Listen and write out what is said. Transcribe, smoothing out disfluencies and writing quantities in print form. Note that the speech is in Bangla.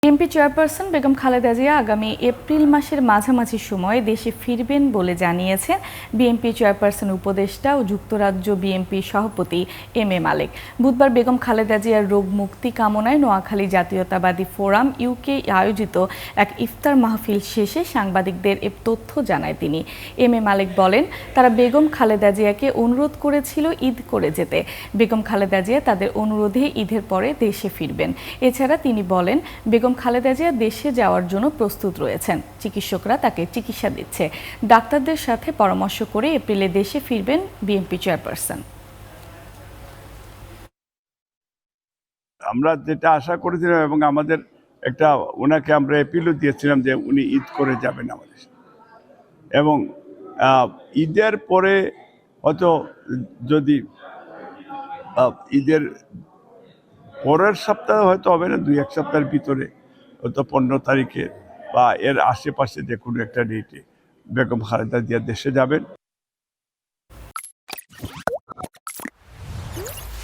বিএনপি চেয়ারপারসন বেগম খালেদা জিয়া আগামী এপ্রিল মাসের মাঝামাঝি সময়ে দেশে ফিরবেন বলে জানিয়েছেন বিএনপি চেয়ারপারসন উপদেষ্টা ও যুক্তরাজ্য বিএনপি সভাপতি এম এ মালেক। বুধবার বেগম খালেদা জিয়ার রোগ মুক্তি কামনায় নোয়াখালী জাতীয়তাবাদী ফোরাম ইউকে আয়োজিত এক ইফতার মাহফিল শেষে সাংবাদিকদের এ তথ্য জানায় তিনি। এম এ মালেক বলেন, তারা বেগম খালেদা জিয়াকে অনুরোধ করেছিল ঈদ করে যেতে। বেগম খালেদা জিয়া তাদের অনুরোধে ঈদের পরে দেশে ফিরবেন। এছাড়া তিনি বলেন, বেগম খালেদা জিয়া দেশে যাওয়ার জন্য প্রস্তুত রয়েছেন। চিকিৎসকরা তাকে চিকিৎসা দিচ্ছে। ডাক্তারদের সাথে পরামর্শ করে এপ্রিলে দেশে ফিরবেন বিএনপি চেয়ারপারসন। আমরা যেটা আশা করেছিলাম এবং আমাদের একটা ওনাকে আমরা অ্যাপিলও দিয়েছিলাম যে উনি ঈদ করে যাবেন আমাদের, এবং ঈদের পরে হয়তো যদি ঈদের পরের সপ্তাহে হয়তো হবে না, 2-1 সপ্তাহের ভিতরে হয়তো 15 তারিখে বা এর আশেপাশে যে কোনো একটা ডেটে বেগম খালেদা জিয়া দেশে যাবেন।